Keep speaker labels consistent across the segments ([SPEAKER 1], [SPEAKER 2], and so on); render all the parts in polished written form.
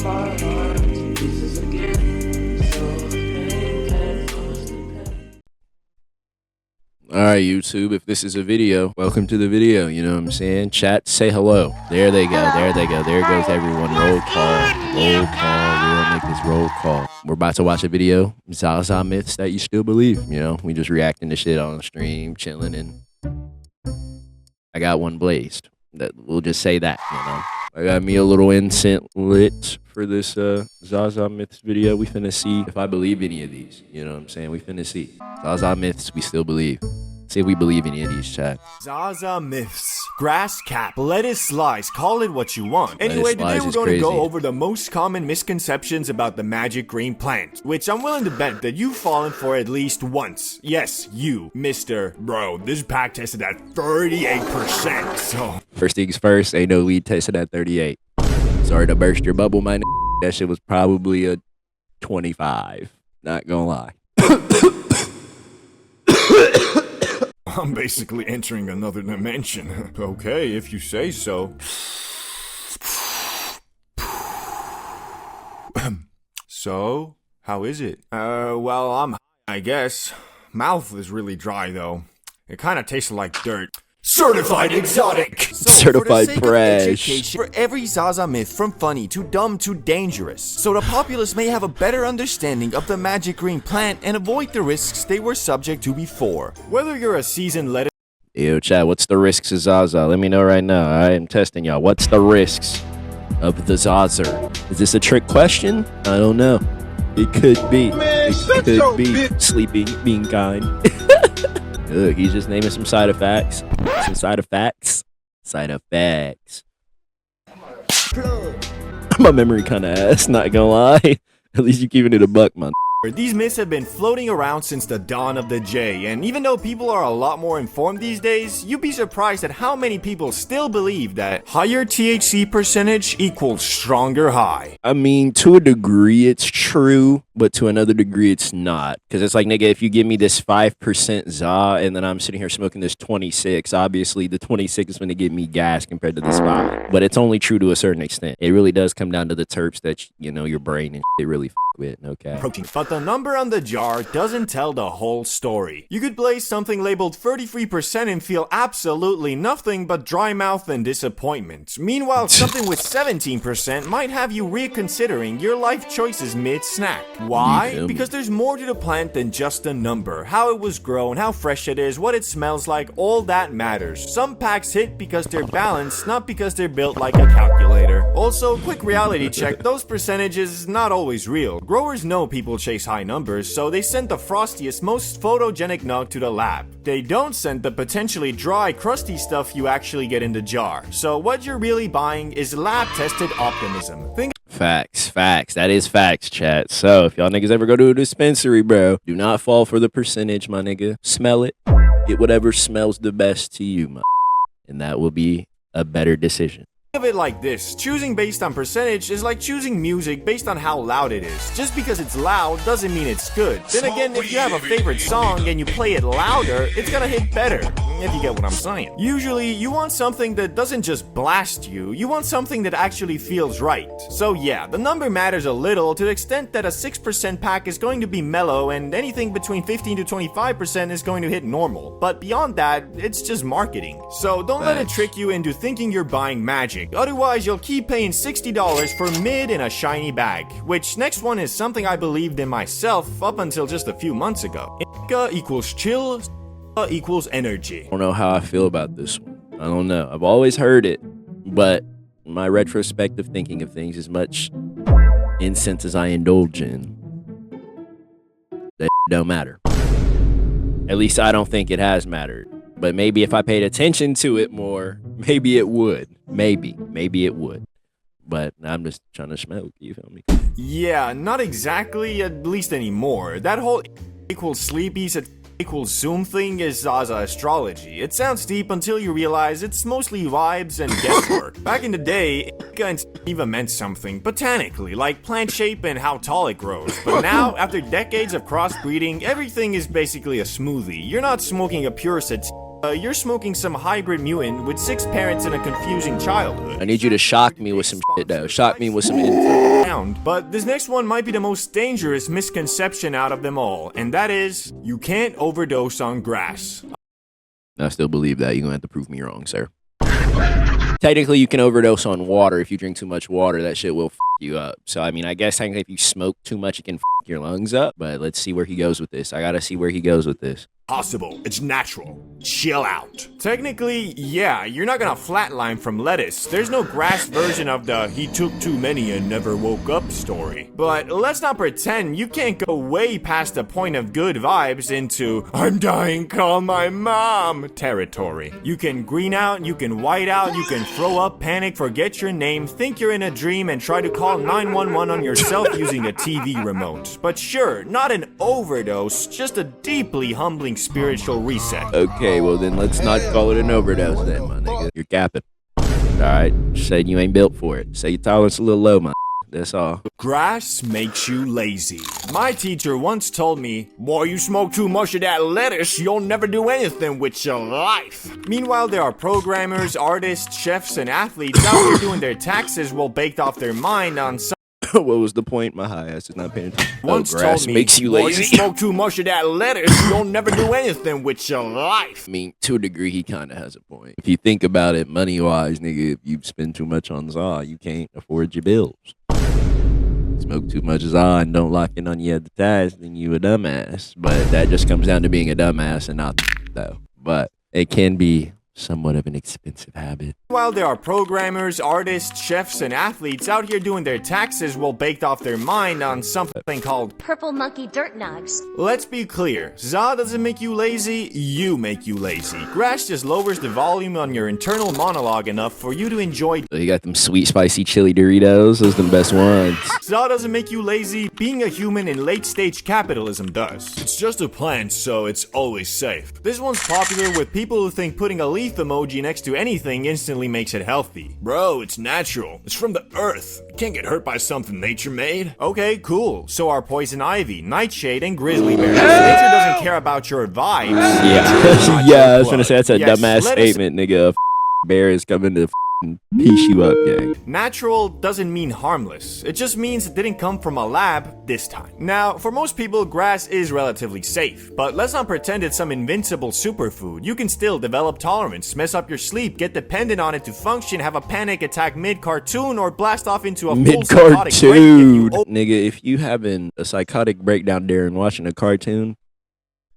[SPEAKER 1] my heart to pieces again. So pain can't force the pain.
[SPEAKER 2] Alright, YouTube, if this is a video, welcome to the video, you know what I'm saying? Chat, say hello. There they go, there they go. There goes everyone. Roll call. Roll call. We don't make this roll call. We're about to watch a video, Zaza myths that you still believe, you know? We just reacting to shit on the stream, chilling, and I got one blazed. That we'll just say that, you know? I got me a little incense lit for this Zaza myths video. We finna see if I believe any of these, you know what I'm saying? We finna see. Zaza myths, we still believe. See if we believe any of these, chat.
[SPEAKER 3] Zaza myths. Grass cap, lettuce slice, call it what you want. Anyway, today we're going to go over the most common misconceptions about the magic green plant, which I'm willing to bet that you've fallen for at least once. Yes, you, Mr. Bro, this pack tested at 38%, so...
[SPEAKER 2] First things first, ain't no weed tested at 38. Sorry to burst your bubble, my that shit was probably a 25. Not gonna lie.
[SPEAKER 3] I'm basically entering another dimension. Okay, if you say so. So, how is it? Well, I'm I guess. Mouth is really dry, though. It kind of tastes like dirt. Certified exotic! So,
[SPEAKER 2] Certified
[SPEAKER 3] for the sake
[SPEAKER 2] fresh.
[SPEAKER 3] of education, for every Zaza myth, from funny to dumb to dangerous, so the populace may have a better understanding of the magic green plant and avoid the risks they were subject to before. Whether you're a seasoned lettuce...
[SPEAKER 2] Yo, chat, what's the risks of Zaza? Let me know right now. I am testing y'all. What's the risks of the Zaza? Is this a trick question? I don't know. It could be.
[SPEAKER 4] Man,
[SPEAKER 2] it could be. Sleeping, being kind. Look, he's just naming some side effects. Some side effects. Side effects. My memory kind of ass, not gonna lie. At least you keeping it a buck, man.
[SPEAKER 3] These myths have been floating around since the dawn of the J, and even though people are a lot more informed these days, you'd be surprised at how many people still believe that higher THC percentage equals stronger high.
[SPEAKER 2] I mean, to a degree it's true, but to another degree it's not. Because it's like, nigga, if you give me this 5% za and then I'm sitting here smoking this 26, obviously the 26 is going to give me gas compared to this 5. But it's only true to a certain extent. It really does come down to the terps that, you know, your brain and shit really with, okay?
[SPEAKER 3] Protein. But the number on the jar doesn't tell the whole story. You could blaze something labeled 33% and feel absolutely nothing but dry mouth and disappointment. Meanwhile, something with 17% might have you reconsidering your life choices mid-snack. Why? Because there's more to the plant than just a number. How it was grown, how fresh it is, what it smells like, all that matters. Some packs hit because they're balanced, not because they're built like a calculator. Also, quick reality check, those percentages not always real. Growers know people chase high numbers, so they send the frostiest, most photogenic nug to the lab. They don't send the potentially dry, crusty stuff you actually get in the jar. So what you're really buying is lab-tested optimism.
[SPEAKER 2] Facts. That is facts, chat. So if y'all niggas ever go to a dispensary, bro, do not fall for the percentage, my nigga. Smell it. Get whatever smells the best to you, my. And that will be a better decision.
[SPEAKER 3] Think of it like this, choosing based on percentage is like choosing music based on how loud it is. Just because it's loud doesn't mean it's good. Then again, if you have a favorite song and you play it louder, it's gonna hit better, if you get what I'm saying. Usually, you want something that doesn't just blast you, you want something that actually feels right. So yeah, the number matters a little to the extent that a 6% pack is going to be mellow and anything between 15 to 25% is going to hit normal. But beyond that, it's just marketing. So don't let it trick you into thinking you're buying magic. Otherwise, you'll keep paying $60 for mid in a shiny bag. Which, next one is something I believed in myself up until just a few months ago. Indica equals chill, equals energy.
[SPEAKER 2] I don't know how I feel about this one. I don't know. I've always heard it, but my retrospective thinking of things, as much incense as I indulge in, that don't matter. At least I don't think it has mattered. But maybe if I paid attention to it more, maybe it would. Maybe it would. But I'm just trying to smoke, you feel me?
[SPEAKER 3] Yeah, not exactly, at least anymore. That whole equals sleepies equals Zoom thing is Zaza astrology. It sounds deep until you realize it's mostly vibes and guesswork. Back in the day, Indica and sativa meant something botanically, like plant shape and how tall it grows. But now, after decades of crossbreeding, everything is basically a smoothie. You're not smoking a pure sativa. you're smoking some hybrid mutant with 6 parents and a confusing childhood.
[SPEAKER 2] I need you to shock me with some shit though. Shock me with some info.
[SPEAKER 3] But this next one might be the most dangerous misconception out of them all, and that is, you can't overdose on grass.
[SPEAKER 2] I still believe that. You're gonna have to prove me wrong, sir. Technically, you can overdose on water. If you drink too much water, that shit will f you up. So, I mean, I guess technically if you smoke too much, it can f your lungs up. But let's see where he goes with this. I gotta see where he goes with this.
[SPEAKER 3] Possible. It's natural. Chill out. Technically, yeah, you're not gonna flatline from lettuce. There's no grass version of the he took too many and never woke up story. But let's not pretend you can't go way past the point of good vibes into I'm dying, call my mom territory. You can green out, you can white out, you can throw up, panic, forget your name, think you're in a dream, and try to call 911 on yourself using a TV remote. But sure, not an overdose, just a deeply humbling spiritual reset.
[SPEAKER 2] Okay, well then let's not call it an overdose then, my nigga. You're capping. Alright, said you ain't built for it. Say your tolerance a little low, my. That's all.
[SPEAKER 3] Grass makes you lazy. My teacher once told me, boy, you smoke too much of that lettuce, you'll never do anything with your life. Meanwhile, there are programmers, artists, chefs, and athletes out here doing their taxes while baked off their mind on some.
[SPEAKER 2] What was the point? My high ass is not paying attention.
[SPEAKER 3] Once
[SPEAKER 2] grass
[SPEAKER 3] told me,
[SPEAKER 2] makes you
[SPEAKER 3] boy,
[SPEAKER 2] lazy.
[SPEAKER 3] you smoke too much of that lettuce, you'll never do anything with your life.
[SPEAKER 2] I mean, to a degree, he kind of has a point. If you think about it money-wise, nigga, if you spend too much on Zaza, you can't afford your bills. Smoke too much Zaza and don't lock in on your advertise, then you a dumbass. But that just comes down to being a dumbass and not though. But it can be somewhat of an expensive habit.
[SPEAKER 3] While there are programmers, artists, chefs, and athletes out here doing their taxes while baked off their mind on something called
[SPEAKER 4] Purple Monkey Dirt Nugs.
[SPEAKER 3] Let's be clear, Zaza doesn't make you lazy, you make you lazy. Grass just lowers the volume on your internal monologue enough for you to enjoy.
[SPEAKER 2] So you got them sweet, spicy chili Doritos. Those are the best ones.
[SPEAKER 3] Zaza doesn't make you lazy, being a human in late-stage capitalism does. It's just a plant, so it's always safe. This one's popular with people who think putting a leaf emoji next to anything instantly makes it healthy. Bro, it's natural. It's from the earth. You can't get hurt by something nature made. Okay, cool. So are poison ivy, nightshade, and grizzly bears. Nature doesn't care about your vibes.
[SPEAKER 2] Yeah, yeah. I was gonna say that's a dumbass statement, nigga. Bear is coming to piece you up, gang.
[SPEAKER 3] Natural doesn't mean harmless. It just means it didn't come from a lab this time. Now, for most people, grass is relatively safe, but let's not pretend it's some invincible superfood. You can still develop tolerance, mess up your sleep, get dependent on it to function, have a panic attack mid-cartoon, or blast off into a full psychotic break if you
[SPEAKER 2] Nigga, if you having a psychotic breakdown there and watching a cartoon,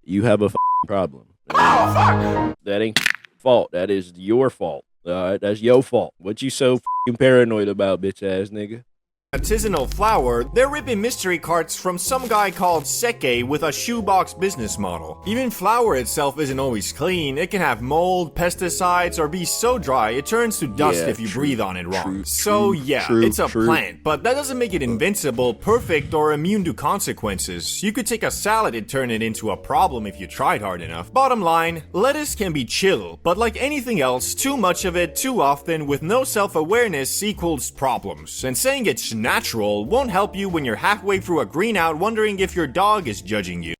[SPEAKER 2] you have a problem. Oh, fuck! That ain't fault. That is your fault. Alright, that's your fault. What you so f***ing paranoid about, bitch ass nigga?
[SPEAKER 3] Artisanal flour, they're ripping mystery carts from some guy called Seke with a shoebox business model. Even flour itself isn't always clean. It can have mold, pesticides, or be so dry it turns to dust if you breathe on it wrong. It's a plant, but that doesn't make it invincible, perfect, or immune to consequences. You could take a salad and turn it into a problem if you tried hard enough. Bottom line, lettuce can be chill, but like anything else, too much of it too often with no self-awareness equals problems. And saying it's natural won't help you when you're halfway through a green out wondering if your dog is judging you.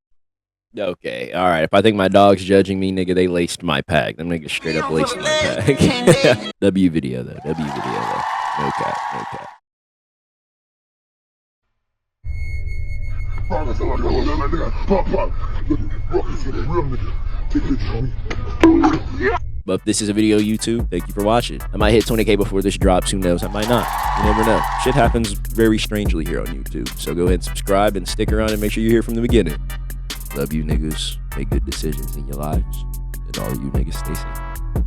[SPEAKER 2] Okay, alright. If I think my dog's judging me, nigga, they laced my pack. Them niggas straight up laced my pack. W video though. W video though. No cap. No cap. But if this is a video, YouTube, thank you for watching. I might hit 20K before this drops. Who knows? I might not. You never know. Shit happens very strangely here on YouTube. So go ahead and subscribe and stick around and make sure you're here from the beginning. Love you niggas. Make good decisions in your lives. And all of you niggas stay safe.